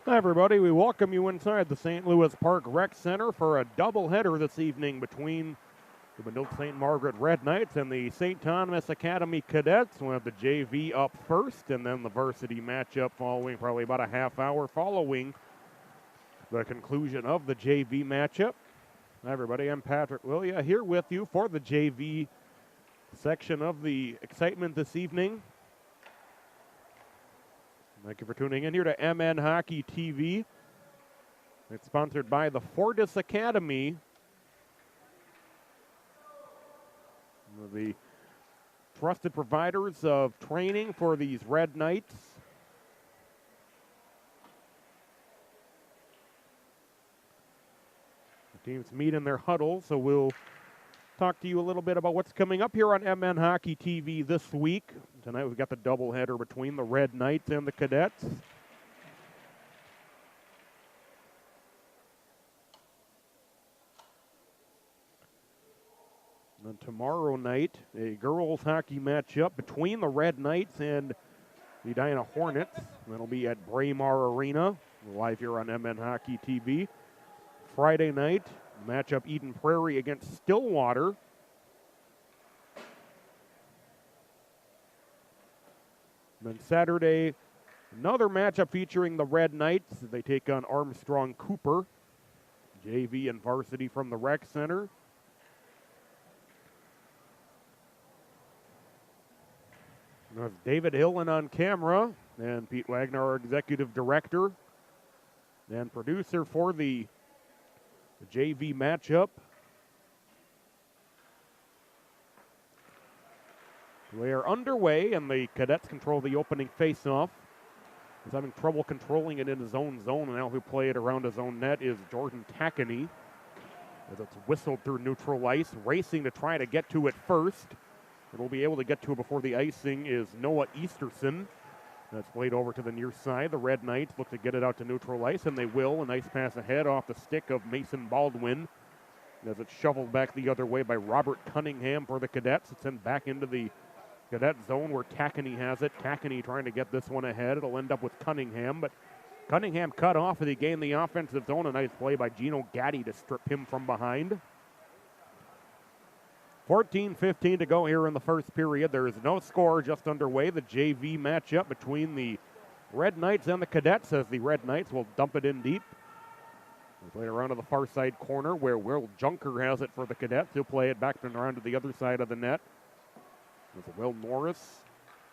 Hi, everybody. We welcome you inside the St. Louis Park Rec Center for a doubleheader this evening between the Benilde St. Margaret Red Knights and the St. Thomas Academy Cadets. We'll have the JV up first, and then the varsity matchup following probably about a half hour following the conclusion of the JV matchup. Hi, everybody. I'm Patrick Willia here with you for the JV section of the excitement this evening. Thank you for tuning in here to MN Hockey TV. It's sponsored by the Fortis Academy, the trusted providers of training for these Red Knights. The teams meet in their huddle, so we'll talk to you a little bit about what's coming up here on MN Hockey TV this week. Tonight we've got the doubleheader between the Red Knights and the Cadets. And tomorrow night, a girls hockey matchup between the Red Knights and the Edina Hornets. That'll be at Braemar Arena, live here on MN Hockey TV. Friday night, matchup Eden Prairie against Stillwater. And then Saturday, another matchup featuring the Red Knights. They take on Armstrong Cooper, JV and varsity from the Rec Center. There's David Hillen on camera, and Pete Wagner, our executive director and producer for the JV matchup. We are underway, and the Cadets control the opening faceoff. He's having trouble controlling it in his own zone, and now who play it around his own net is Jordan Tackany. As it's whistled through neutral ice, racing to try to get to it first. And we'll be able to get to it before the icing is Noah Easterson. That's played over to the near side. The Red Knights look to get it out to neutral ice, and they will. A nice pass ahead off the stick of Mason Baldwin. As it's shoveled back the other way by Robert Cunningham for the Cadets. It's sent back into the Cadet zone where Tackany has it. Tackany trying to get this one ahead. It'll end up with Cunningham, but Cunningham cut off as he gained the offensive zone. A nice play by Gino Gaddy to strip him from behind. 14:15 to go here in the first period. There is no score, just underway. The JV matchup between the Red Knights and the Cadets, as the Red Knights will dump it in deep. They play it around to the far side corner where Will Junker has it for the Cadets. He'll play it back and around to the other side of the net. As Will Norris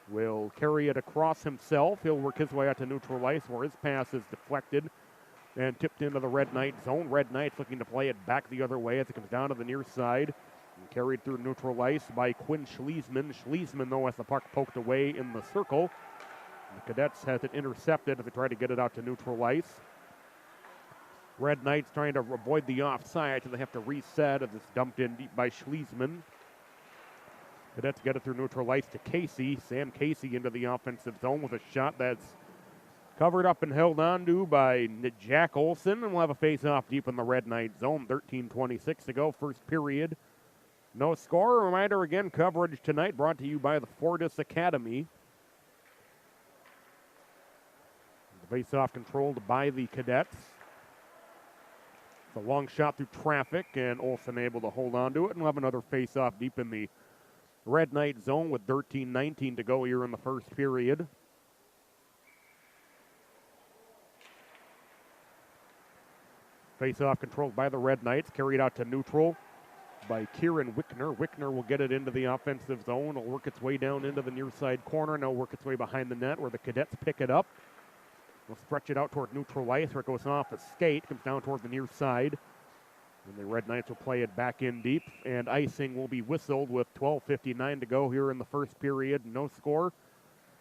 will carry it across himself. He'll work his way out to neutral ice where his pass is deflected and tipped into the Red Knight zone. Red Knights looking to play it back the other way as it comes down to the near side. Carried through neutral ice by Quinn Schliesman. Schliesman, though, has the puck poked away in the circle. The Cadets has it intercepted as they try to get it out to neutral ice. Red Knights trying to avoid the offside, so they have to reset as it's dumped in deep by Schliesman. Cadets get it through neutral ice to Casey. Sam Casey into the offensive zone with a shot that's covered up and held on to by Jack Olson. And we'll have a face-off deep in the Red Knight zone. 13:26 to go, first period. No score. A reminder again, coverage tonight brought to you by the Fortis Academy. The face-off controlled by the Cadets. It's a long shot through traffic, and Olsen able to hold on to it. And we'll have another face-off deep in the Red Knight zone with 13:19 to go here in the first period. Face-off controlled by the Red Knights, carried out to neutral by Kieran Wickner. Wickner will get it into the offensive zone. It'll work its way down into the near side corner. Now work its way behind the net where the Cadets pick it up. They'll stretch it out toward neutral ice where it goes off a skate, comes down toward the near side. And the Red Knights will play it back in deep, and icing will be whistled with 12:59 to go here in the first period. No score.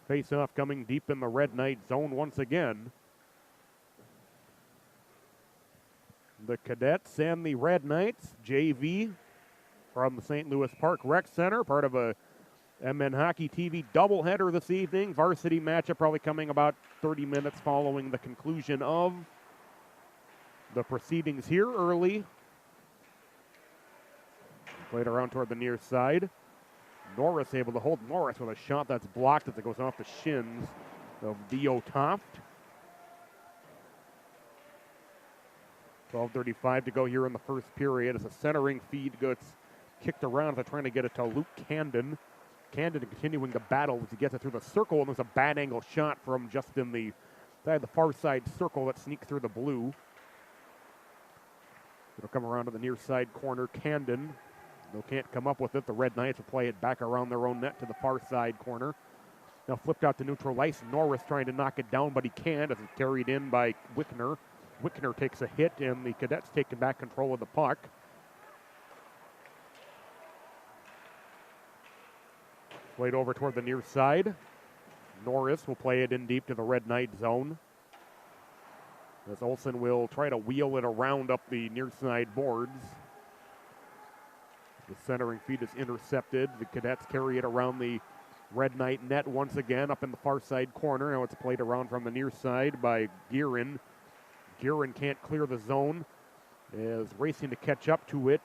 Face-off coming deep in the Red Knight zone once again. The Cadets and the Red Knights, JV, from the St. Louis Park Rec Center, part of a MN Hockey TV doubleheader this evening. Varsity matchup probably coming about 30 minutes following the conclusion of the proceedings here early. Played around toward the near side. Norris able to hold Norris with a shot that's blocked as it goes off the shins of Dio Toft. 12:35 to go here in the first period as a centering feed gets kicked around. They're trying to get it to Luke Camden. Camden continuing the battle as he gets it through the circle, and there's a bad angle shot from just in the far side circle that sneaks through the blue. It'll come around to the near side corner. Camden, they can't come up with it. The Red Knights will play it back around their own net to the far side corner. Now flipped out to neutral ice. Norris trying to knock it down, but he can't as it's carried in by Wickner. Wickner takes a hit, and the Cadets taking back control of the puck. Played over toward the near side. Norris will play it in deep to the Red Knight zone. As Olsen will try to wheel it around up the near side boards. The centering feed is intercepted. The Cadets carry it around the Red Knight net once again up in the far side corner. Now it's played around from the near side by Guerin. Guerin can't clear the zone. Is racing to catch up to it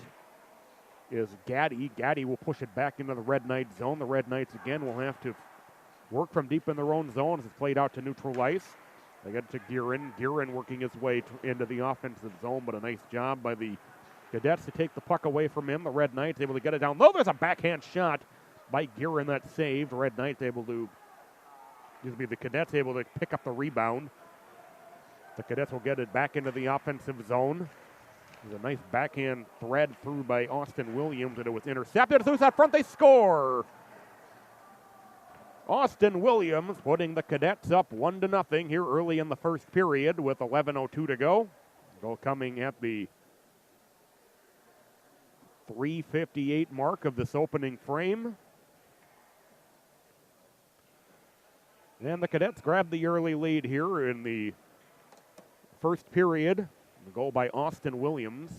is Gaddy. Gaddy will push it back into the Red Knight zone. The Red Knights again will have to work from deep in their own zone as it's played out to neutral ice. They get it to Guerin. Guerin working his way into the offensive zone, but a nice job by the Cadets to take the puck away from him. The Red Knights able to get it down low. There's a backhand shot by Guerin that's saved. Red Knights able to, the Cadets able to pick up the rebound. The Cadets will get it back into the offensive zone. There's a nice backhand thread through by Austin Williams, and it was intercepted. As out front, they score. Austin Williams putting the Cadets up 1-0 here early in the first period with 11:02 to go. Goal coming at the 3:58 mark of this opening frame. And the Cadets grab the early lead here in the first period. The goal by Austin Williams.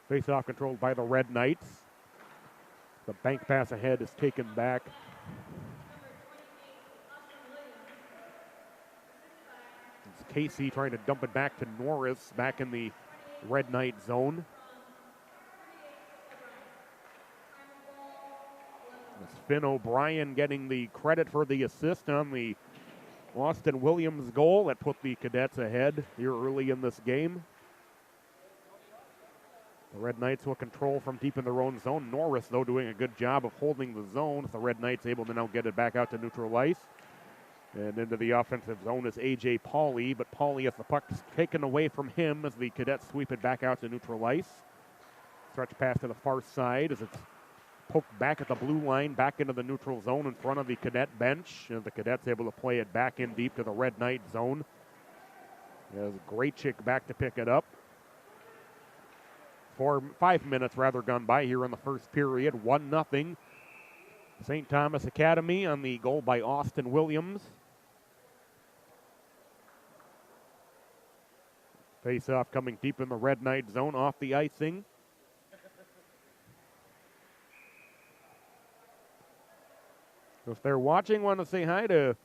Face-off controlled by the Red Knights. The bank pass ahead is taken back. It's Casey trying to dump it back to Norris back in the Red Knight zone. It's Finn O'Brien getting the credit for the assist on the Austin Williams goal that put the Cadets ahead here early in this game. The Red Knights will control from deep in their own zone. Norris, though, doing a good job of holding the zone. The Red Knights able to now get it back out to neutral ice. And into the offensive zone is A.J. Pauley, but Pauley has the puck taken away from him as the Cadets sweep it back out to neutral ice. Stretch pass to the far side as it's poked back at the blue line, back into the neutral zone in front of the Cadet bench. And the Cadets able to play it back in deep to the Red Knight zone. There's Graychick back to pick it up. 5 minutes gone by here in the first period. 1-0. St. Thomas Academy on the goal by Austin Williams. Face-off coming deep in the Red Knight zone off the icing. If they're watching, want to say hi to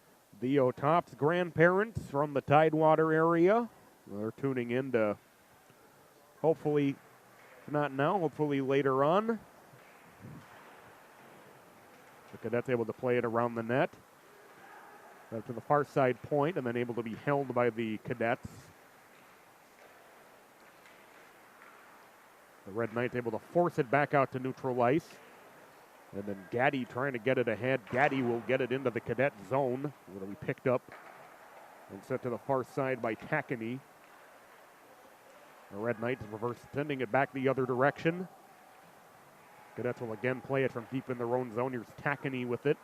Theo Top's grandparents from the Tidewater area. They're tuning in to hopefully, if not now, hopefully later on. The Cadets able to play it around the net. To the far side point and then able to be held by the Cadets. The Red Knights able to force it back out to neutral ice. And then Gaddy trying to get it ahead. Gaddy will get it into the Cadet zone. It'll be picked up and set to the far side by Tackany. The Red Knights reverse sending it back the other direction. Cadets will again play it from deep in their own zone. Here's Tackany with it.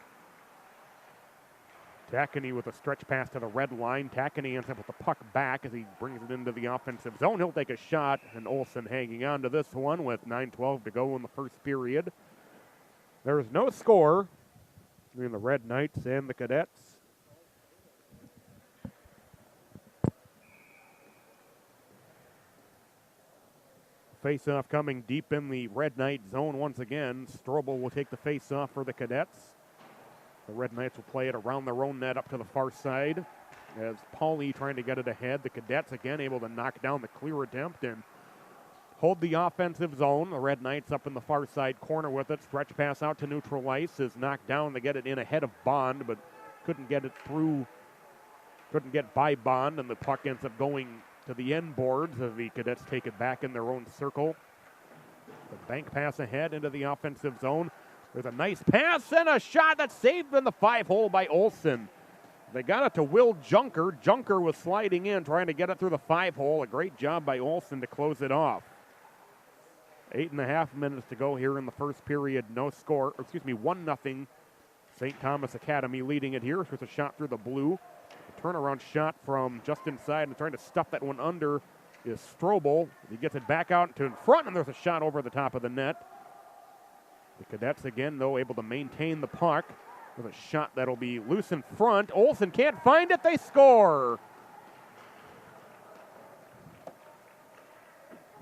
Tackany with a stretch pass to the red line. Tackany ends up with the puck back as he brings it into the offensive zone. He'll take a shot, and Olsen hanging on to this one with 9:12 to go in the first period. There is no score between the Red Knights and the Cadets. Face-off coming deep in the Red Knight zone once again. Strobel will take the face-off for the Cadets. The Red Knights will play it around their own net up to the far side. As Pauley trying to get it ahead. The Cadets again able to knock down the clear attempt and hold the offensive zone. The Red Knights up in the far side corner with it. Stretch pass out to neutral ice is knocked down to get it in ahead of Bond, but couldn't get it through. Couldn't get by Bond, and the puck ends up going to the end boards as the Cadets take it back in their own circle. The bank pass ahead into the offensive zone. There's a nice pass and a shot that's saved in the 5-hole by Olson. They got it to Will Junker. Junker was sliding in, trying to get it through the 5-hole. A great job by Olson to close it off. 8.5 minutes to go here in the first period. No score, 1-0. St. Thomas Academy leading it here. Here's a shot through the blue. A turnaround shot from just inside and trying to stuff that one under is Strobel. He gets it back out to in front, and there's a shot over the top of the net. The Cadets again, though, able to maintain the puck with a shot that'll be loose in front. Olson can't find it. They score.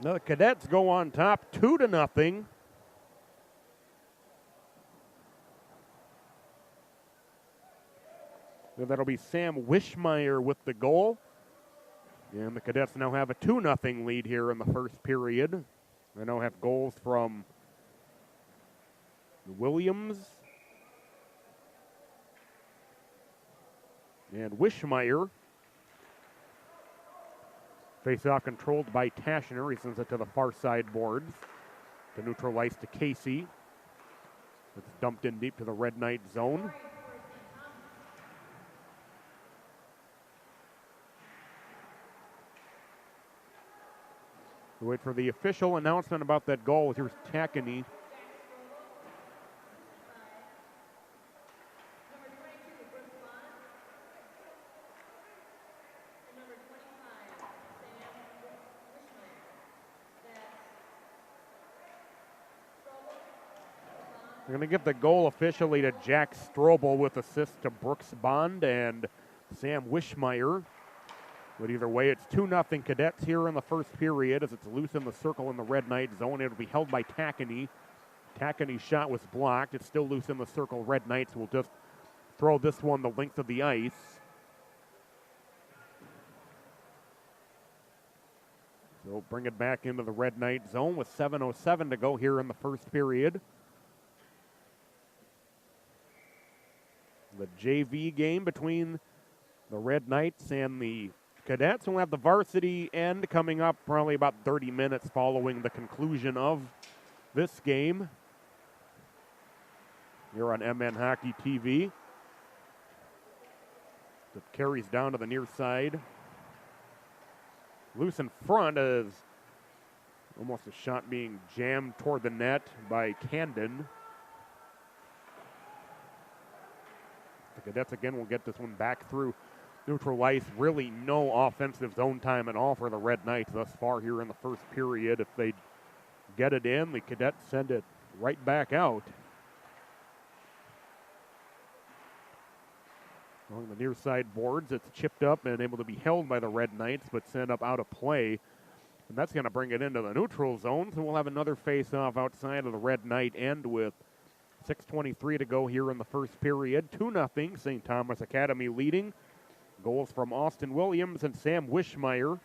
Now the Cadets go on top 2-0. That'll be Sam Wishmeyer with the goal. And the Cadets now have a 2-0 lead here in the first period. They now have goals from Williams and Wishmeyer. Face-off controlled by Tashner. He sends it to the far side boards. To neutral ice to Casey. It's dumped in deep to the Red Knight zone. We wait for the official announcement about that goal. Here's Tackany. We're going to give the goal officially to Jack Strobel with assist to Brooks Bond and Sam Wishmeyer. But either way, it's 2-0 Cadets here in the first period as it's loose in the circle in the Red Knight zone. It'll be held by Tackany. Tackany's shot was blocked. It's still loose in the circle. Red Knights will just throw this one the length of the ice. So bring it back into the Red Knight zone with 7:07 to go here in the first period. The JV game between the Red Knights and the Cadets. We'll have the varsity end coming up probably about 30 minutes following the conclusion of this game here on MN Hockey TV. It carries down to the near side. Loose in front is almost a shot being jammed toward the net by Camden. The Cadets again will get this one back through neutral ice. Really no offensive zone time at all for the Red Knights thus far here in the first period. If they get it in, the Cadets send it right back out. Along the near side boards, it's chipped up and able to be held by the Red Knights, but sent up out of play. And that's going to bring it into the neutral zone, so we'll have another face-off outside of the Red Knight end with 6:23 to go here in the first period. 2-0, St. Thomas Academy leading. Goals from Austin Williams and Sam Wishmeyer.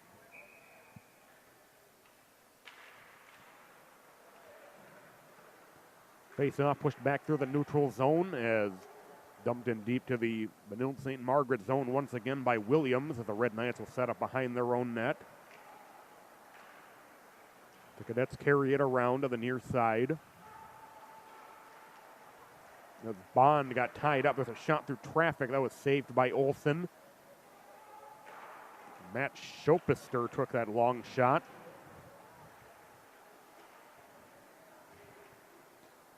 Face-off pushed back through the neutral zone as dumped in deep to the Benilde St. Margaret zone once again by Williams as the Red Knights will set up behind their own net. The Cadets carry it around to the near side. As Bond got tied up, there's a shot through traffic that was saved by Olson. Matt Schopister took that long shot.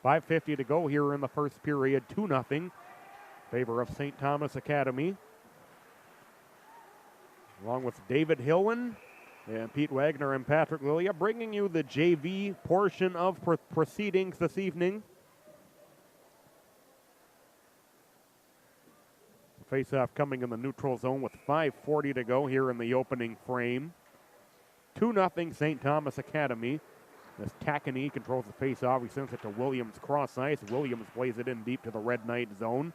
5:50 to go here in the first period. 2-0. Favor of St. Thomas Academy. Along with David Hillen and Pete Wagner and Patrick Lilia, bringing you the JV portion of proceedings this evening. Face-off coming in the neutral zone with 5:40 to go here in the opening frame. 2-0 St. Thomas Academy. As Tackany controls the face-off, he sends it to Williams cross ice. Williams plays it in deep to the Red Knight zone.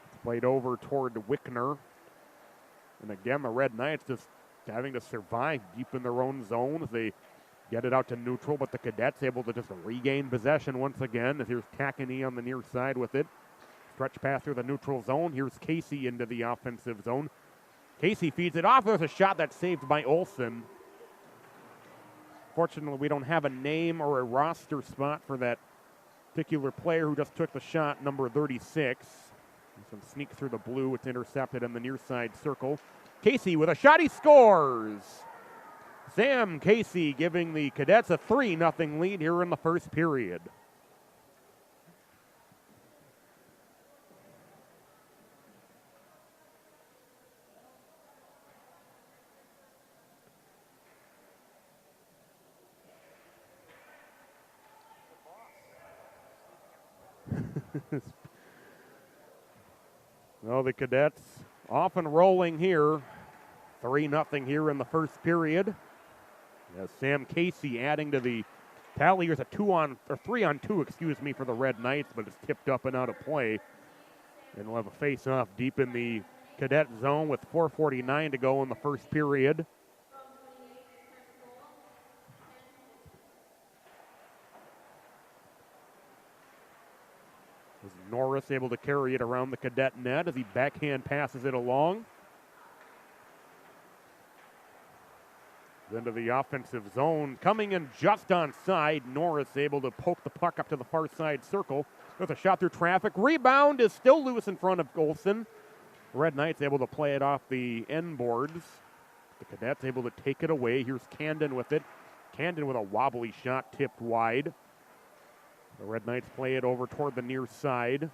It's played over toward Wickner. And again, the Red Knights just having to survive deep in their own zone as they get it out to neutral, but the Cadets able to just regain possession once again. As here's Tackany on the near side with it. Stretch pass through the neutral zone. Here's Casey into the offensive zone. Casey feeds it off. There's a shot that's saved by Olson. Fortunately, we don't have a name or a roster spot for that particular player who just took the shot, number 36. Some sneak through the blue. It's intercepted in the near side circle. Casey with a shot. He scores. Sam Casey giving the Cadets a 3-0 lead here in the first period. Well, the Cadets off and rolling here. 3-0 here in the first period. As Sam Casey adding to the tally. Here's a 3-on-2, for the Red Knights, but it's tipped up and out of play. And we'll have a face-off deep in the Cadet zone with 4:49 to go in the first period. As Norris able to carry it around the Cadet net as he backhand passes it along. Into the offensive zone, coming in just onside. Norris able to poke the puck up to the far side circle. With a shot through traffic. Rebound is still loose in front of Olson. Red Knights able to play it off the end boards. The Cadets able to take it away. Here's Camden with it. Camden with a wobbly shot tipped wide. The Red Knights play it over toward the near side.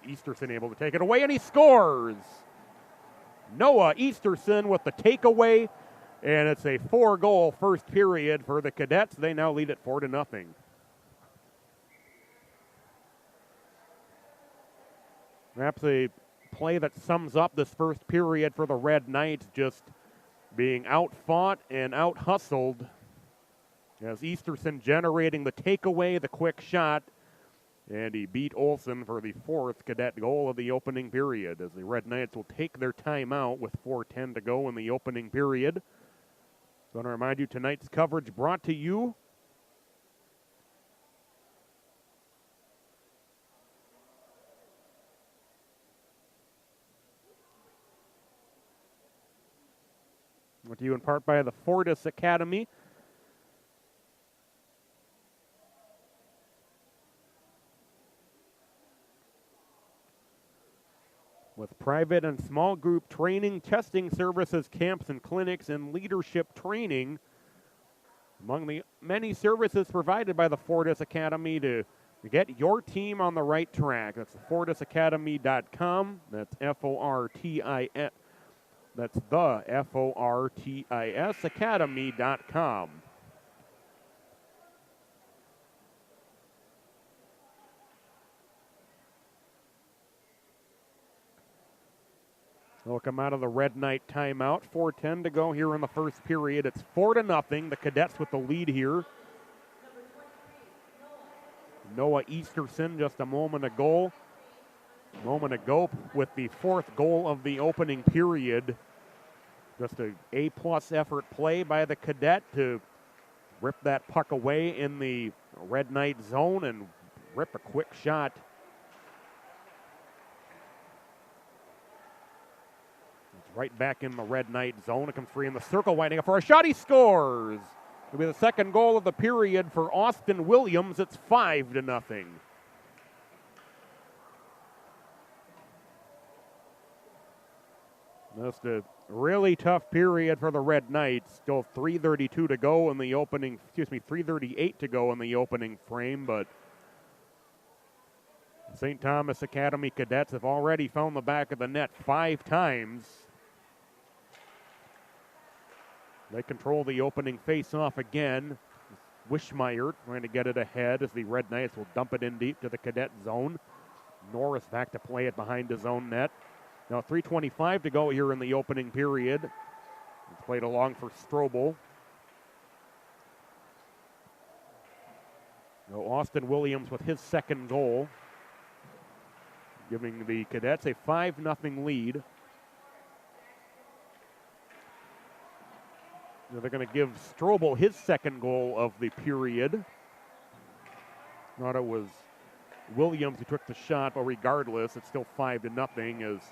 Easterson able to take it away, and he scores! Noah Easterson with the takeaway, and it's a 4-goal first period for the Cadets. They now lead it 4-0. Perhaps a play that sums up this first period for the Red Knights, just being outfought and out-hustled. As Easterson generating the takeaway, the quick shot, and he beat Olson for the 4th Cadet goal of the opening period, as the Red Knights will take their timeout with 4:10 to go in the opening period. So I want to remind you, tonight's coverage brought to you in part by the Fortis Academy. With private and small group training, testing services, camps and clinics, and leadership training. Among the many services provided by the Fortis Academy to get your team on the right track. That's fortisacademy.com. That's F-O-R-T-I-S. That's the F-O-R-T-I-S academy.com. They'll come out of the Red Knight timeout. 4:10 to go here in the first period. It's 4-0. The Cadets with the lead here. Noah Easterson just a moment ago with the 4th goal of the opening period. Just a A-plus effort play by the Cadet to rip that puck away in the Red Knight zone and rip a quick shot. It's right back in the Red Knight zone. It comes free in the circle, winding up for a shot. He scores! It'll be the 2nd goal of the period for Austin Williams. It's 5-0. Just a really tough period for the Red Knights. Still 3:32 to go in the opening, 3:38 to go in the opening frame, but St. Thomas Academy Cadets have already found the back of the net 5 times. They control the opening face-off again. Wishmeyer trying to get it ahead as the Red Knights will dump it in deep to the Cadet zone. Norris back to play it behind his own net. Now 3:25 to go here in the opening period. It's played along for Strobel. Now Austin Williams with his 2nd goal, giving the Cadets a 5-0 lead. Now they're going to give Strobel his 2nd goal of the period. Thought it was Williams who took the shot, but regardless, it's still 5-0 as this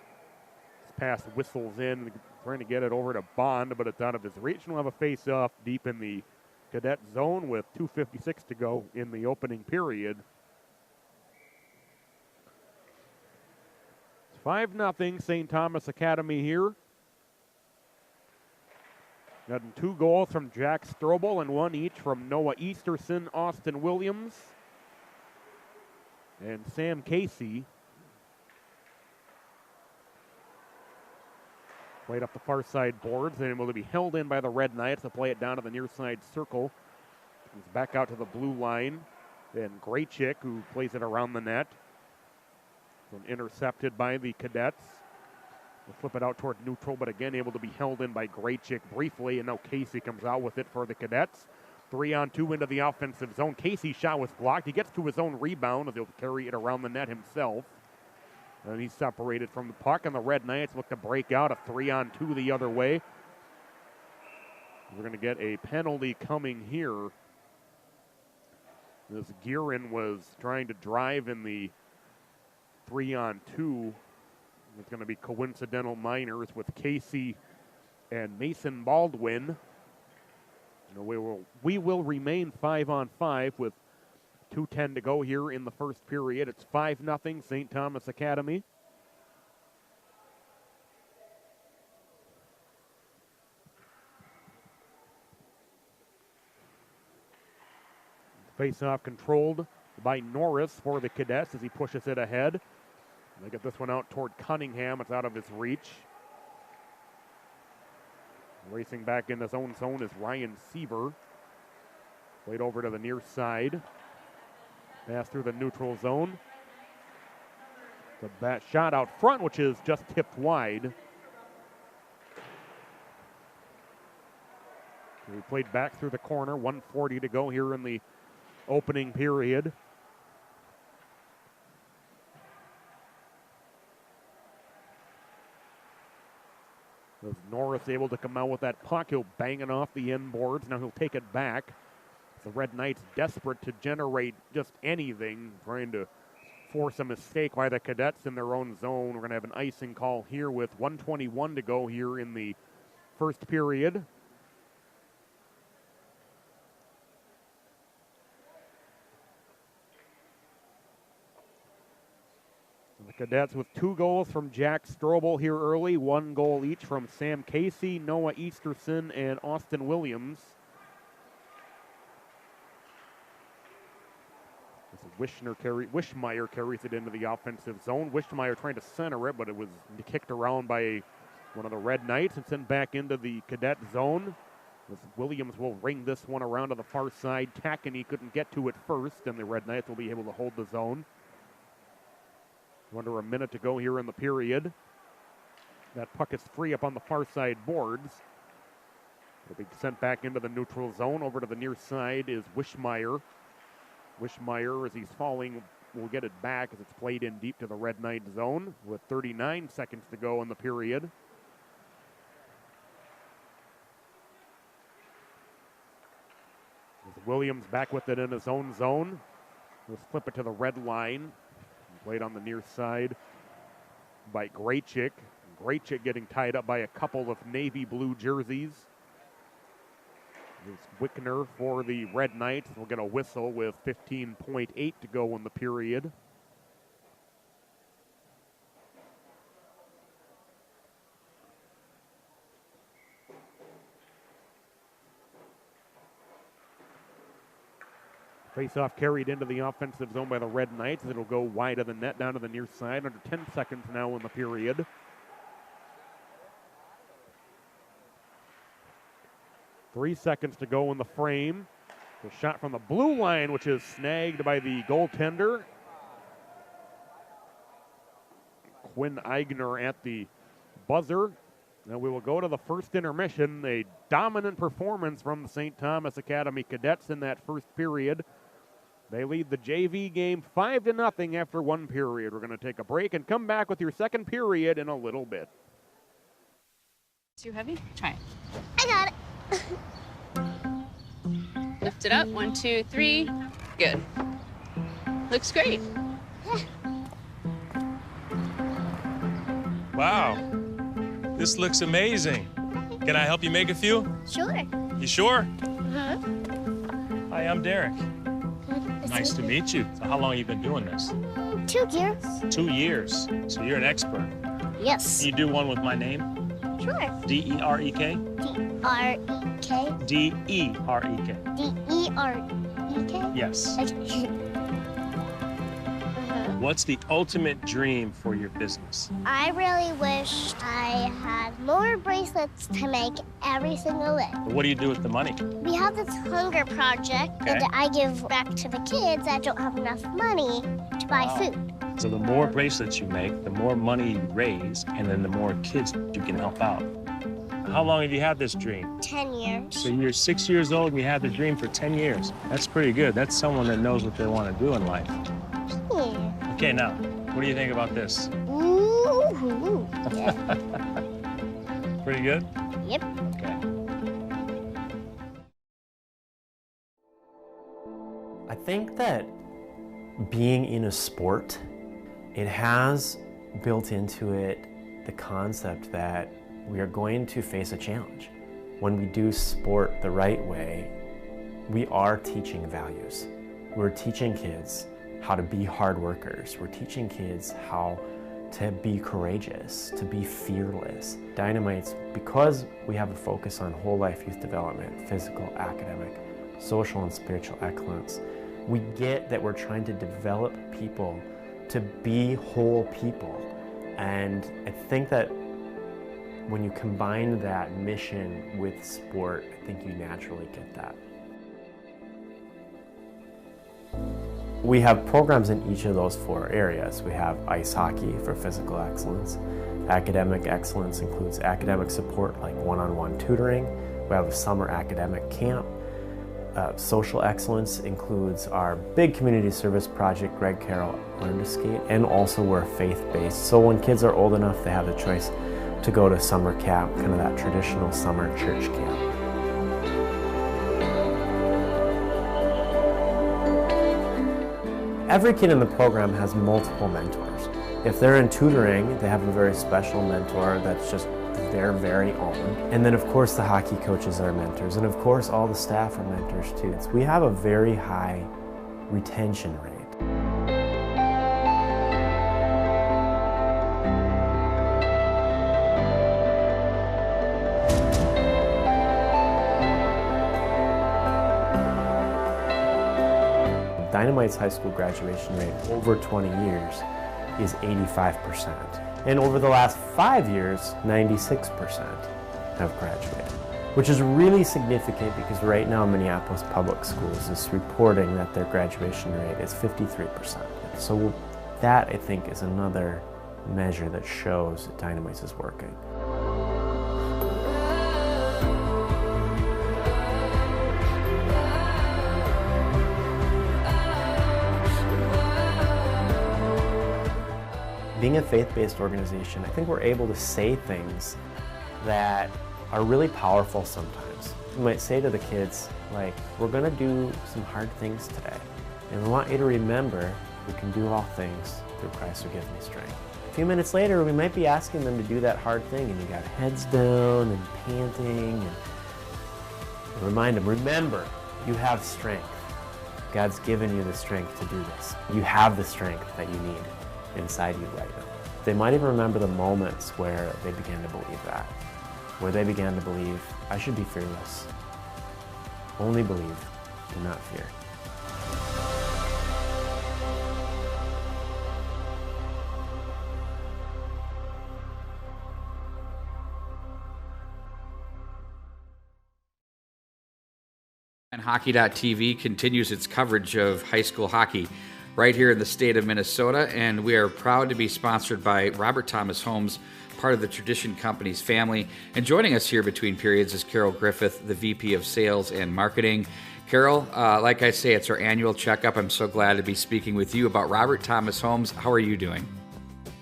pass whistles in, trying to get it over to Bond, but it's out of his reach. And we'll have a face-off deep in the Cadet zone with 2:56 to go in the opening period. It's 5-0 St. Thomas Academy here. Gotten 2 goals from Jack Strobel and 1 each from Noah Easterson, Austin Williams, and Sam Casey. Played up the far side boards and will be held in by the Red Knights to play it down to the near side circle. He's back out to the blue line. And Graychick, who plays it around the net. Intercepted by the Cadets. We'll flip it out toward neutral, but again able to be held in by Graychick briefly, and now Casey comes out with it for the Cadets. 3-on-2 into the offensive zone. Casey's shot was blocked. He gets to his own rebound as he'll carry it around the net himself. And he's separated from the puck, and the Red Knights look to break out. A 3-on-2 the other way. We're going to get a penalty coming here. As Gearin was trying to drive in the 3-on-2. It's going to be coincidental minors with Casey and Mason Baldwin. And we will remain 5-on-5 with 2:10 to go here in the first period. It's 5-0 St. Thomas Academy. Face-off controlled by Norris for the Cadets as he pushes it ahead. They get this one out toward Cunningham. It's out of his reach. Racing back in his own zone is Ryan Seaver. Played over to the near side. Pass through the neutral zone. The bat shot out front, which is just tipped wide. We played back through the corner. 1:40 to go here in the opening period. Was Norris able to come out with that puck? He'll bang it off the end boards. Now he'll take it back. The Red Knights desperate to generate just anything, trying to force a mistake by the Cadets in their own zone. We're going to have an icing call here with 1:21 to go here in the first period. The Cadets with 2 goals from Jack Strobel here early, 1 goal each from Sam Casey, Noah Easterson, and Austin Williams. Wishmeyer carries it into the offensive zone. Wishmeyer trying to center it, but it was kicked around by one of the Red Knights and sent back into the Cadet zone. Williams will ring this one around to the far side. Tackany couldn't get to it first, and the Red Knights will be able to hold the zone. Under a minute to go here in the period. That puck is free up on the far side boards. It'll be sent back into the neutral zone. Over to the near side is Wishmeyer. Wishmeyer, as he's falling, will get it back as it's played in deep to the Red Knight zone with 39 seconds to go in the period. As Williams back with it in his own zone. Let's flip it to the red line. Played on the near side by Graychick. Graychick getting tied up by a couple of navy blue jerseys. It's Wickner for the Red Knights. We'll get a whistle with 15.8 to go in the period. Face-off carried into the offensive zone by the Red Knights. It'll go wide of the net down to the near side. Under 10 seconds now in the period. Three seconds to go in the frame. The shot from the blue line, which is snagged by the goaltender. Quinn Eigner at the buzzer. Now we will go to the first intermission. A dominant performance from the St. Thomas Academy Cadets in that first period. They lead the JV game 5-0 after 1 period. We're going to take a break and come back with your second period in a little bit. Too heavy? Try it. I got it. Lift it up. 1, 2, 3. Good. Looks great. Wow, this looks amazing. Can I help you make a few? Sure. You sure? Uh-huh. Hi, I'm Derek. Nice to meet you. So how long have you been doing this? 2 years. 2 years. So you're an expert. Yes. Can you do one with my name? Sure. D-E-R-E-K? D-R-E-K. D-E-R-E-K. D-E-R-E-K? Yes. Uh-huh. What's the ultimate dream for your business? I really wish I had more bracelets to make every single day. What do you do with the money? We have this hunger project that I give back to the kids that don't have enough money to buy food. So the more bracelets you make, the more money you raise, and then the more kids you can help out. How long have you had this dream? 10 years. So you're 6 years old and you had the dream for 10 years. That's pretty good. That's someone that knows what they want to do in life. Yeah. Okay, now, what do you think about this? Ooh. Yeah. Pretty good? Yep. Okay. I think that being in a sport, it has built into it the concept that we are going to face a challenge. When we do sport the right way, we are teaching values. We're teaching kids how to be hard workers. We're teaching kids how to be courageous, to be fearless. Dynamites, because we have a focus on whole life youth development, physical, academic, social and spiritual excellence, we get that we're trying to develop people to be whole people. And I think that when you combine that mission with sport, I think you naturally get that. We have programs in each of those 4 areas. We have ice hockey for physical excellence. Academic excellence includes academic support like one-on-one tutoring. We have a summer academic camp. Social excellence includes our big community service project, Greg Carroll Learn to Skate, and also we're faith-based. So when kids are old enough, they have the choice to go to summer camp, kind of that traditional summer church camp. Every kid in the program has multiple mentors. If they're in tutoring, they have a very special mentor that's just their very own. And then of course the hockey coaches are mentors, and of course all the staff are mentors too. So we have a very high retention rate. Dynamite's high school graduation rate over 20 years is 85%. And over the last 5 years, 96% have graduated, which is really significant because right now Minneapolis Public Schools is reporting that their graduation rate is 53%. So that, I think, is another measure that shows that Dynamites is working. Being a faith-based organization, I think we're able to say things that are really powerful sometimes. We might say to the kids, like, we're gonna do some hard things today. And we want you to remember, we can do all things through Christ who gives me strength. A few minutes later, we might be asking them to do that hard thing, and you got heads down and panting, and remind them, remember, you have strength. God's given you the strength to do this. You have the strength that you need inside you right now. They might even remember the moments where they began to believe that, where they began to believe, I should be fearless. Only believe, do not fear. And Hockey.tv continues its coverage of high school hockey right here in the state of Minnesota, and we are proud to be sponsored by Robert Thomas Homes, part of the Tradition Company's family. And joining us here between periods is Carol Griffith, the VP of Sales and Marketing. Carol, like I say, it's our annual checkup. I'm so glad to be speaking with you about Robert Thomas Homes. How are you doing?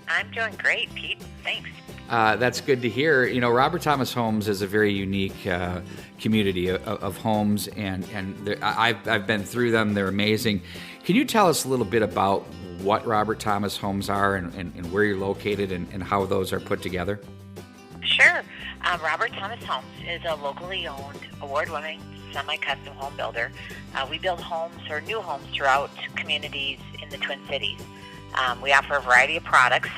I'm doing great, Pete. Thanks. That's good to hear. You know, Robert Thomas Homes is a very unique community of homes, and I've been through them. They're amazing. Can you tell us a little bit about what Robert Thomas Homes are and where you're located and how those are put together? Sure. Robert Thomas Homes is a locally owned, award-winning, semi-custom home builder. We build homes or new homes throughout communities in the Twin Cities. We offer a variety of products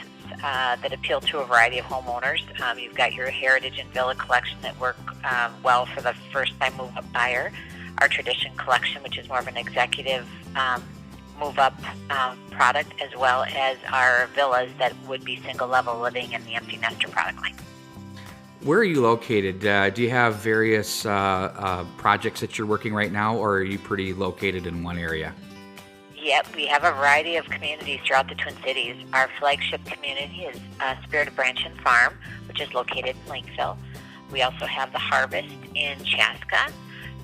that appeal to a variety of homeowners. You've got your heritage and villa collection that work well for the first-time move-up buyer. Our tradition collection, which is more of an executive move-up product, as well as our villas that would be single-level living in the empty nester product line. Where are you located? Do you have various projects that you're working right now, or are you pretty located in one area? Yep, we have a variety of communities throughout the Twin Cities. Our flagship community is Spirit of Branch and Farm, which is located in Lakeville. We also have the Harvest in Chaska,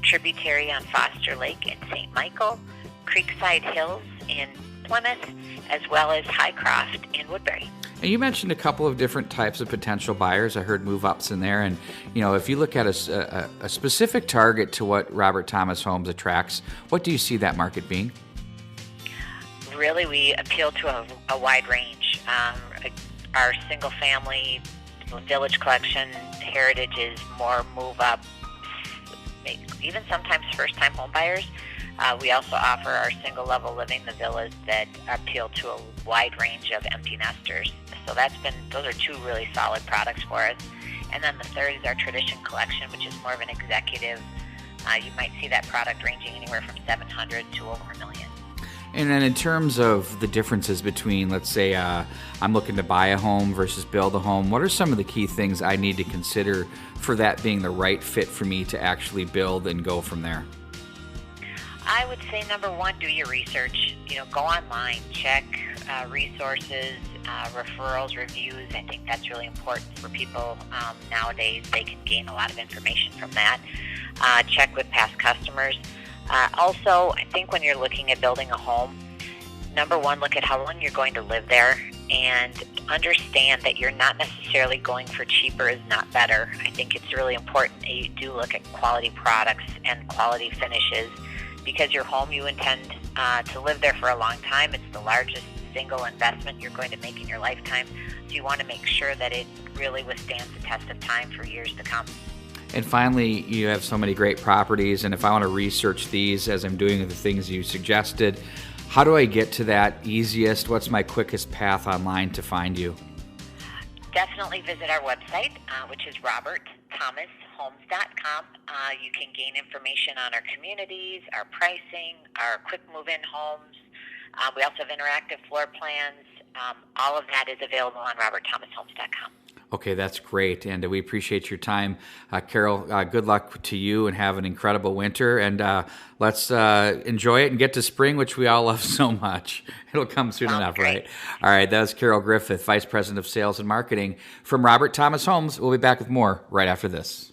Tributary on Foster Lake in St. Michael, Creekside Hills in Plymouth, as well as Highcroft in Woodbury. And you mentioned a couple of different types of potential buyers. I heard move-ups in there. And, you know, if you look at a specific target to what Robert Thomas Homes attracts, what do you see that market being? Really, we appeal to a wide range. Our single-family village collection heritage is more move-up, even sometimes first-time home buyers. We also offer our single-level living, the villas that appeal to a wide range of empty nesters. So those are two really solid products for us. And then the third is our tradition collection, which is more of an executive. You might see that product ranging anywhere from $700 to over $1 million. And then in terms of the differences between, let's say, I'm looking to buy a home versus build a home, what are some of the key things I need to consider for that being the right fit for me to actually build and go from there? I would say number one, do your research. Go online, check resources, referrals, reviews. I think that's really important for people nowadays. They can gain a lot of information from that. Check with past customers. Also, I think when you're looking at building a home, number one, look at how long you're going to live there and understand that you're not necessarily going for cheaper is not better. I think it's really important that you do look at quality products and quality finishes, because your home, you intend to live there for a long time. It's the largest single investment you're going to make in your lifetime. So you want to make sure that it really withstands the test of time for years to come. And finally, you have so many great properties, and if I want to research these as I'm doing the things you suggested, how do I get to that easiest? What's my quickest path online to find you? Definitely visit our website, which is robertthomashomes.com. You can gain information on our communities, our pricing, our quick move-in homes. We also have interactive floor plans. All of that is available on robertthomashomes.com. Okay, that's great, and we appreciate your time. Carol, good luck to you, and have an incredible winter, and let's enjoy it and get to spring, which we all love so much. It'll come soon enough, great. Right? All right, that was Carol Griffith, Vice President of Sales and Marketing from Robert Thomas Homes. We'll be back with more right after this.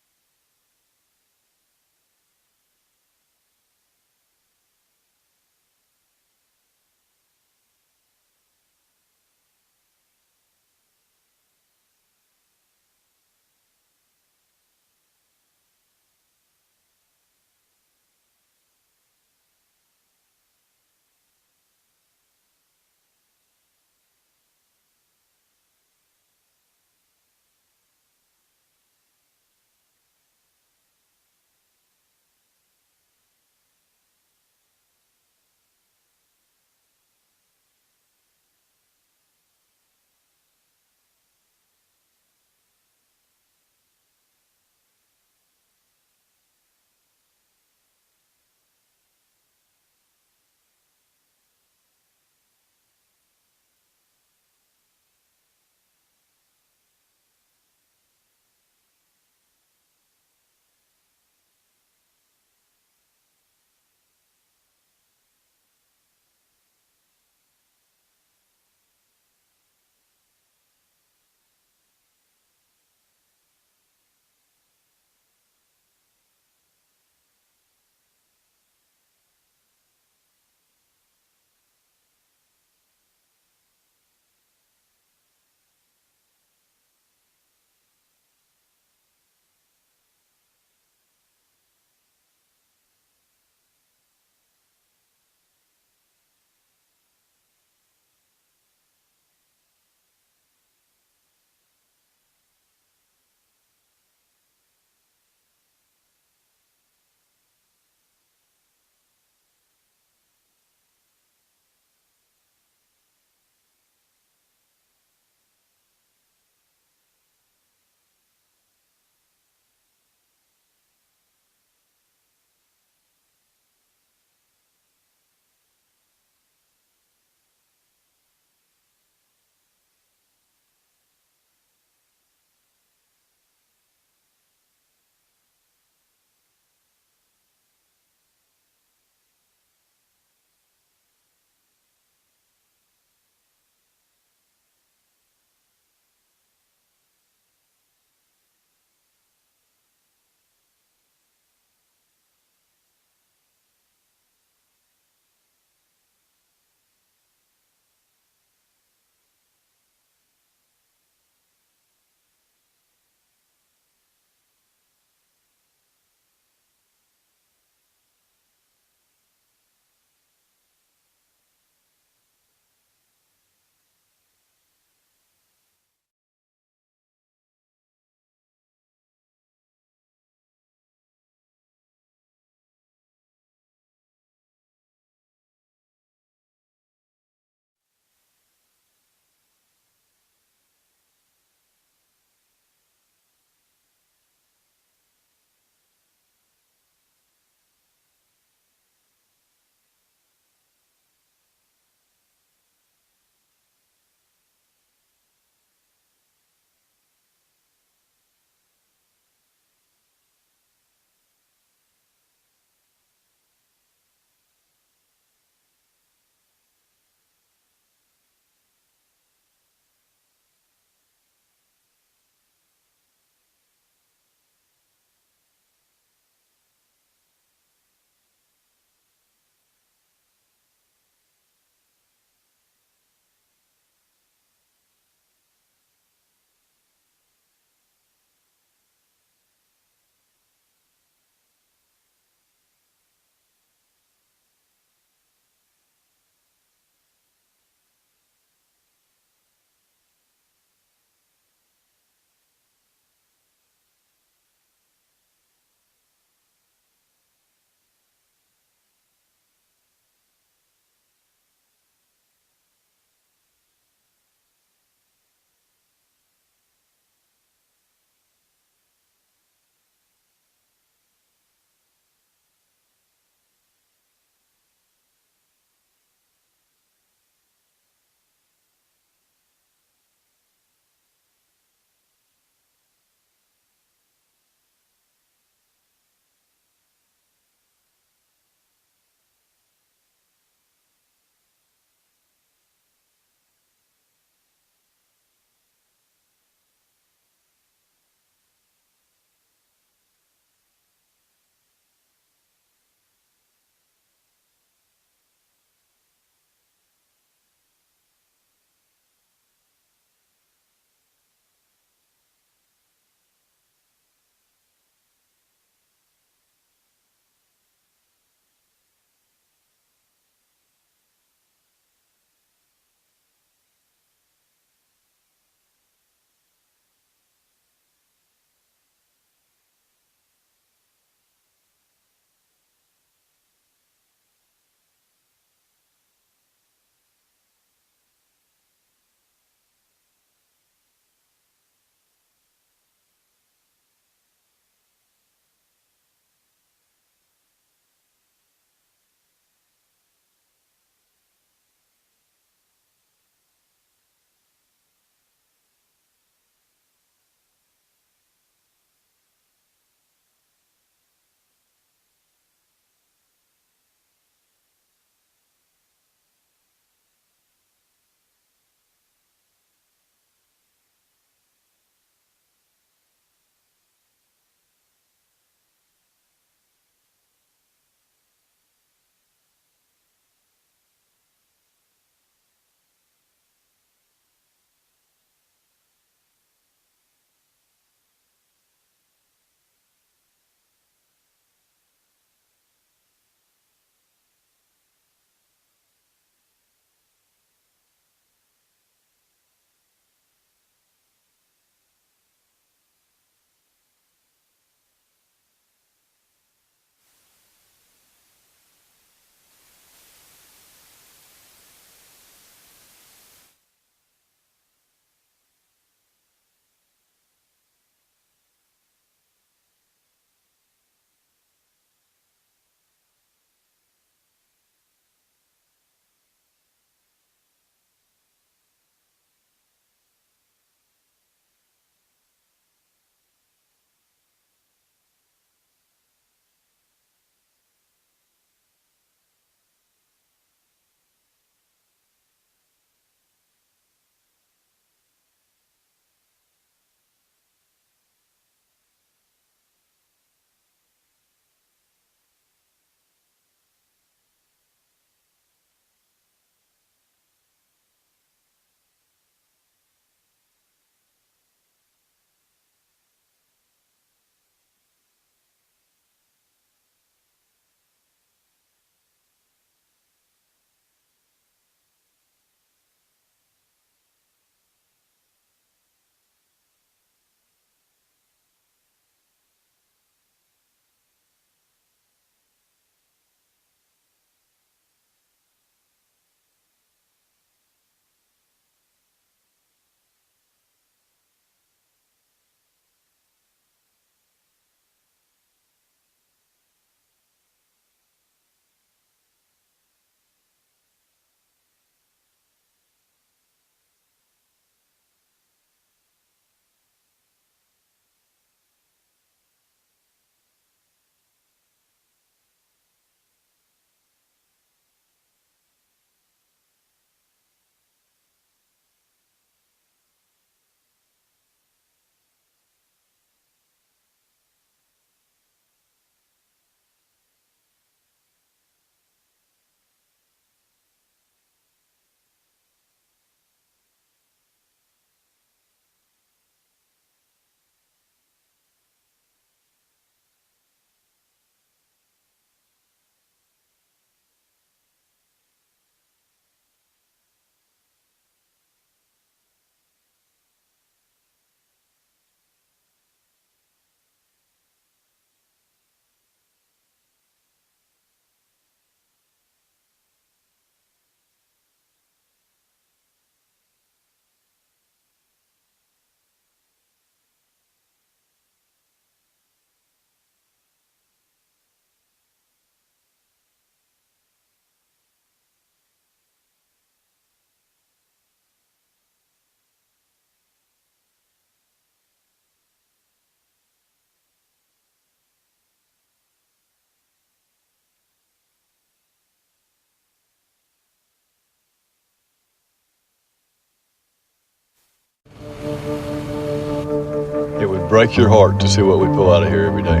break your heart to see what we pull out of here every day.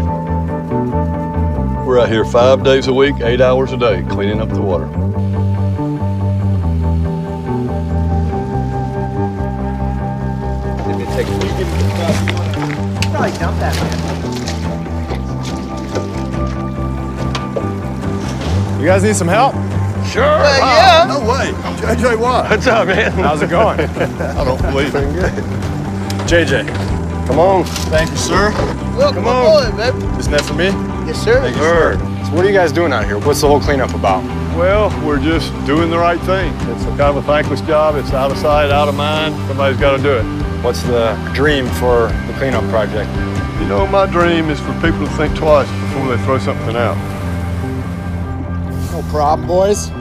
We're out here 5 days a week, 8 hours a day, cleaning up the water. Probably dump that, man. You guys need some help? Sure. Yeah. No way. JJ Watt. What's up, man? How's it going? I don't believe it. Good. JJ, come on. Thank you, sir. Welcome aboard, baby. Isn't that for me? Yes, sir. Thank you, sir. So what are you guys doing out here? What's the whole cleanup about? Well, we're just doing the right thing. It's a kind of a thankless job. It's out of sight, out of mind. Somebody's got to do it. What's the dream for the cleanup project? You know, my dream is for people to think twice before they throw something out. No problem, boys. I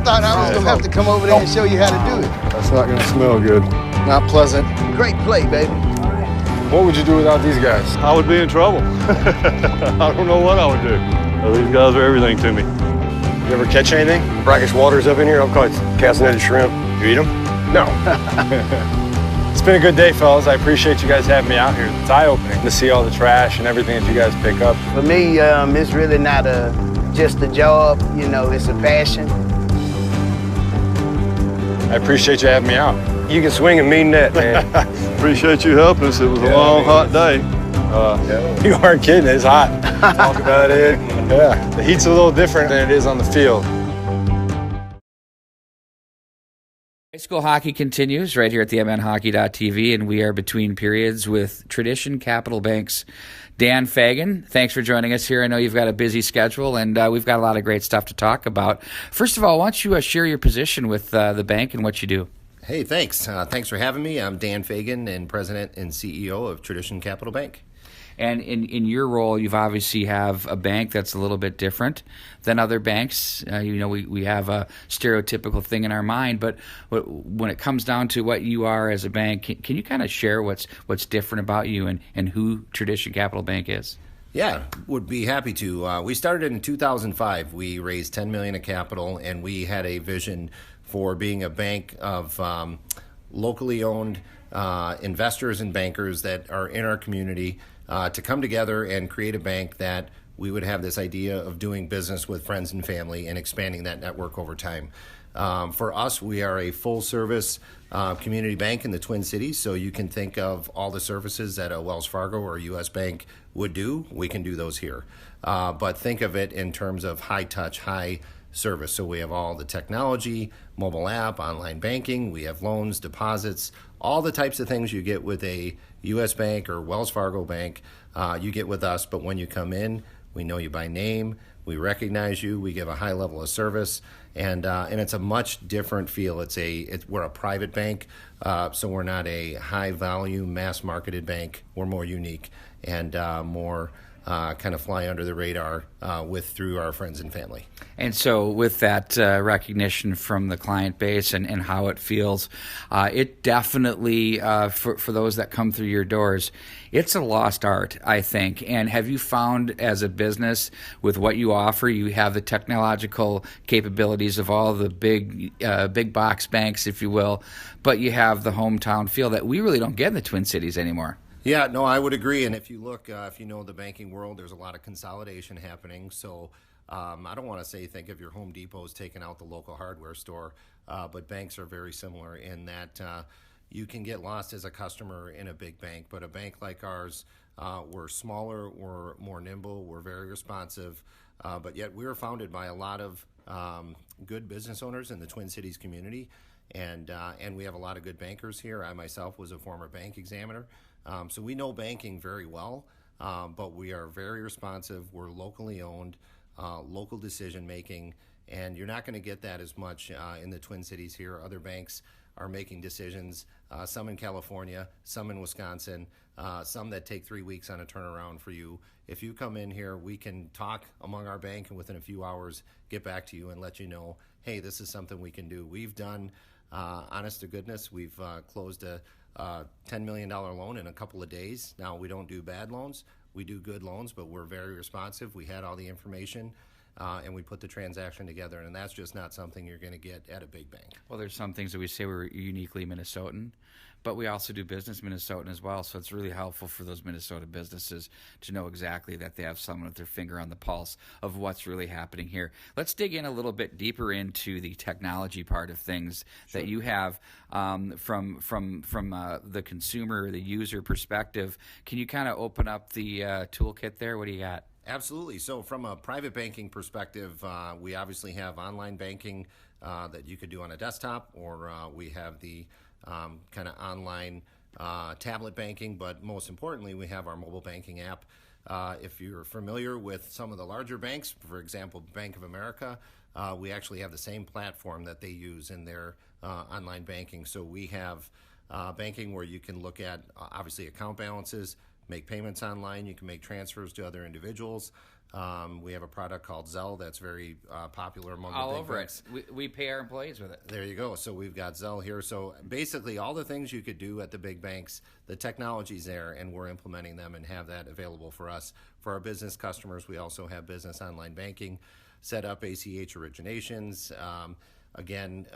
thought I was gonna have to come over there and show you how to do it. That's not going to smell good. Not pleasant. Great play, baby. What would you do without these guys? I would be in trouble. I don't know what I would do. These guys are everything to me. You ever catch anything? Brackish waters up in here. I'll call it castaneted shrimp. You eat them? No. It's been a good day, fellas. I appreciate you guys having me out here. It's eye-opening to see all the trash and everything that you guys pick up. For me, it's really not just a job. You know, it's a passion. I appreciate you having me out. You can swing a mean net, man. Appreciate you helping us. It was a long, hot day. You aren't kidding. It's hot. Talk about it. Yeah, the heat's a little different than it is on the field. High school hockey continues right here at the mnhockey.tv, and we are between periods with Tradition Capital Bank's Dan Fagan. Thanks for joining us here. I know you've got a busy schedule, and we've got a lot of great stuff to talk about. First of all, why don't you share your position with the bank and what you do? Hey, thanks. Thanks for having me. I'm Dan Fagan, and President and CEO of Tradition Capital Bank. And in your role, you've obviously have a bank that's a little bit different than other banks. We have a stereotypical thing in our mind, but when it comes down to what you are as a bank, can you kind of share what's different about you and who Tradition Capital Bank is? Yeah, would be happy to. We started in 2005. We raised $10 million of capital, and we had a vision for being a bank of locally owned investors and bankers that are in our community to come together and create a bank that we would have this idea of doing business with friends and family and expanding that network over time. For us, we are a full-service community bank in the Twin Cities, so you can think of all the services that a Wells Fargo or a U.S. bank would do. We can do those here. But think of it in terms of high-touch, high service. So we have all the technology, mobile app, online banking, we have loans, deposits, all the types of things you get with a U.S. bank or Wells Fargo bank, you get with us. But when you come in, we know you by name, we recognize you, we give a high level of service, and it's a much different feel. We're a private bank, so we're not a high value, mass marketed bank. We're more unique and more kind of fly under the radar through our friends and family. And so with that recognition from the client base and how it feels, it definitely, for those that come through your doors, it's a lost art, I think. And have you found as a business with what you offer, you have the technological capabilities of all the big box banks, if you will, but you have the hometown feel that we really don't get in the Twin Cities anymore. Yeah, no, I would agree. And if you look, if you know the banking world, there's a lot of consolidation happening. So I don't want to say think of your Home Depot's taking out the local hardware store, but banks are very similar in that you can get lost as a customer in a big bank. But a bank like ours, we're smaller, we're more nimble, we're very responsive, but yet we were founded by a lot of good business owners in the Twin Cities community. And we have a lot of good bankers here. I myself was a former bank examiner. So we know banking very well, but we are very responsive. We're locally owned, local decision making, and you're not going to get that as much in the Twin Cities here. Other banks are making decisions, some in California, some in Wisconsin, some that take 3 weeks on a turnaround for you. If you come in here, we can talk among our bank and within a few hours get back to you and let you know, hey, this is something we can do. We've done, honest to goodness, we've closed a $10 million loan in a couple of days. Now, we don't do bad loans. We do good loans, but we're very responsive. We had all the information. and we put the transaction together, and that's just not something you're going to get at a big bank. Well, there's some things that we say we're uniquely Minnesotan, but we also do business Minnesotan as well, so it's really helpful for those Minnesota businesses to know exactly that they have someone with their finger on the pulse of what's really happening here. Let's dig in a little bit deeper into the technology part of things that you have from the consumer, the user perspective. Can you kind of open up the toolkit there? What do you got? Absolutely. So from a private banking perspective, we obviously have online banking that you could do on a desktop, or we have the kind of online tablet banking, but most importantly, we have our mobile banking app. If you're familiar with some of the larger banks, for example, Bank of America, we actually have the same platform that they use in their online banking. So we have banking where you can look at, obviously, account balances, make payments online. You can make transfers to other individuals. We have a product called Zelle that's very popular among all the big over banks. it. We pay our employees with it. There you go. So we've got Zelle here. So basically all the things you could do at the big banks, the technology's there, and we're implementing them and have that available for us. For our business customers, we also have business online banking, set up ACH originations, again,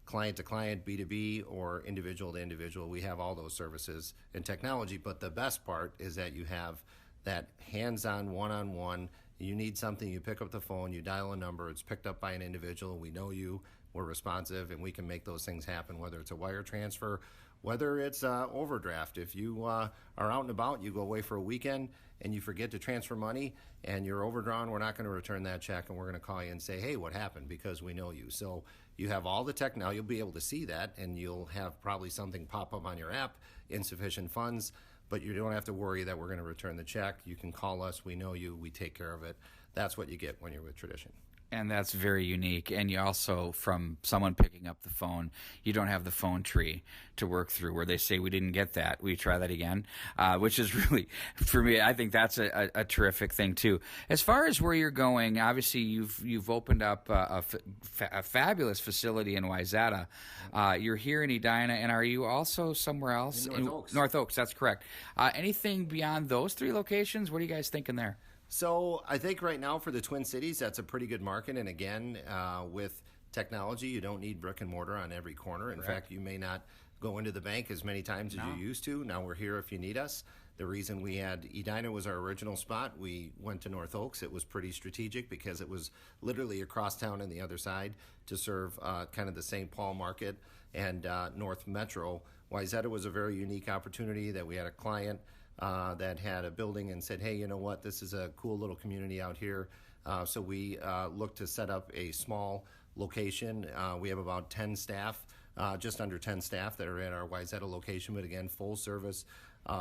client to client, B2B, or individual to individual. We have all those services and technology, but the best part is that you have that hands-on, one-on-one. You need something, you pick up the phone, you dial a number, it's picked up by an individual, we know you, we're responsive, and we can make those things happen, whether it's a wire transfer, whether it's overdraft. If you are out and about, you go away for a weekend, and you forget to transfer money, and you're overdrawn, we're not going to return that check, and we're going to call you and say, hey, what happened? Because we know you. So you have all the tech now. You'll be able to see that, and you'll have probably something pop up on your app, insufficient funds, but you don't have to worry that we're going to return the check. You can call us. We know you. We take care of it. That's what you get when you're with Tradition. And that's very unique. And you also, from someone picking up the phone, you don't have the phone tree to work through where they say, we didn't get that. Will you try that again? Which is really, for me, I think that's a terrific thing too. As far as where you're going, obviously you've opened up a fabulous facility in Wayzata. You're here in Edina, and are you also somewhere else? In North Oaks. North Oaks, that's correct. Anything beyond those three locations? What are you guys thinking there? So I think right now for the Twin Cities, that's a pretty good market. And again, with technology, you don't need brick and mortar on every corner. In fact, you may not go into the bank as many times as you used to. Now we're here if you need us. The reason we had Edina was our original spot. We went to North Oaks. It was pretty strategic because it was literally across town on the other side to serve kind of the St. Paul market and North Metro. Wayzata was a very unique opportunity that we had a client that had a building and said, hey, you know what, this is a cool little community out here. So we looked to set up a small location. We have about 10 staff, just under 10 staff that are at our Wayzata location, but again, full service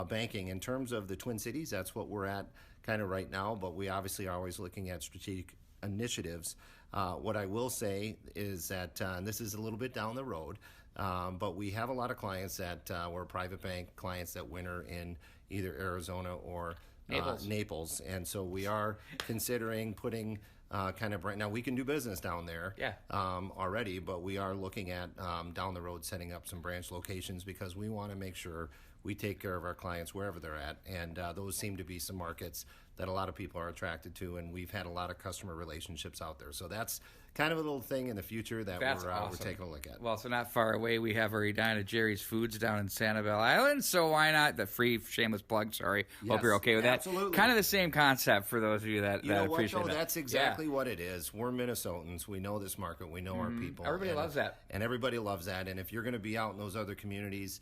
banking. In terms of the Twin Cities, that's what we're at kind of right now, but we obviously are always looking at strategic initiatives. What I will say is that, and this is a little bit down the road, but we have a lot of clients that were private bank clients that winter in either Arizona or Naples. And so we are considering putting kind of right now, we can do business down there already, but we are looking at down the road setting up some branch locations because we want to make sure we take care of our clients wherever they're at. And those seem to be some markets that a lot of people are attracted to, and we've had a lot of customer relationships out there. So that's kind of a little thing in the future that we're taking a look at. Well, so not far away, we have our Edina Jerry's Foods down in Sanibel Island, so why not? The free shameless plug, sorry. Yes, hope you're okay with that. absolutely. Kind of the same concept for those of you that appreciate that. That's exactly what it is. We're Minnesotans. We know this market. We know our people. Everybody loves that. And everybody loves that. And if you're going to be out in those other communities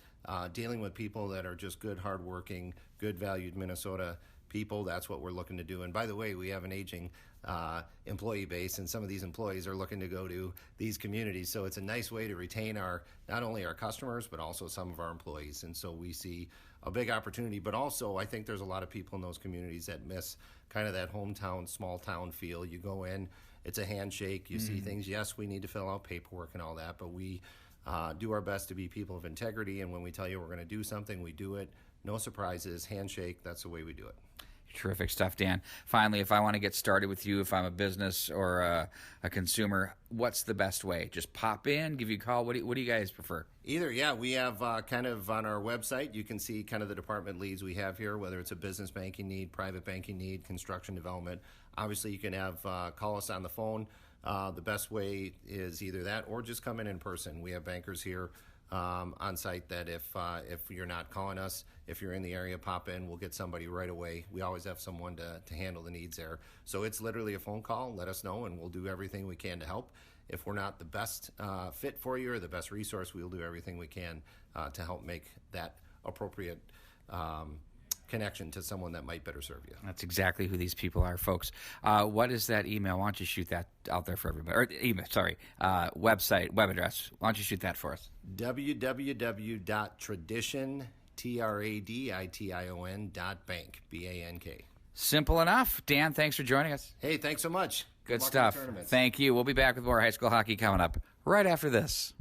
dealing with people that are just good, hardworking, good, valued Minnesota people, that's what we're looking to do. And by the way, we have an aging employee base, and some of these employees are looking to go to these communities. So it's a nice way to retain not only our customers, but also some of our employees. And so we see a big opportunity. But also, I think there's a lot of people in those communities that miss kind of that hometown, small town feel. You go in, it's a handshake, you see things. Yes, we need to fill out paperwork and all that, but we do our best to be people of integrity. And when we tell you we're going to do something, we do it. No surprises, handshake, that's the way we do it. Terrific stuff, Dan. Finally, if I want to get started with you, if I'm a business or a consumer, what's the best way? Just pop in, give you a call? What do you guys prefer? Either, yeah. We have kind of on our website, you can see kind of the department leads we have here, whether it's a business banking need, private banking need, construction development. Obviously, you can have call us on the phone. The best way is either that or just come in person. We have bankers here on site that if you're not calling us, if you're in the area, pop in. We'll get somebody right away. We always have someone to handle the needs there. So it's literally a phone call. Let us know, and we'll do everything we can to help. If we're not the best fit for you or the best resource, we'll do everything we can to help make that appropriate connection to someone that might better serve you. That's exactly who these people are, folks. What is that email? Why don't you shoot that out there for everybody? Or email, sorry, website, web address. Why don't you shoot that for us? www.tradition.bank, B-A-N-K. Simple enough. Dan, thanks for joining us. Hey, thanks so much. Good stuff. Thank you. We'll be back with more high school hockey coming up right after this.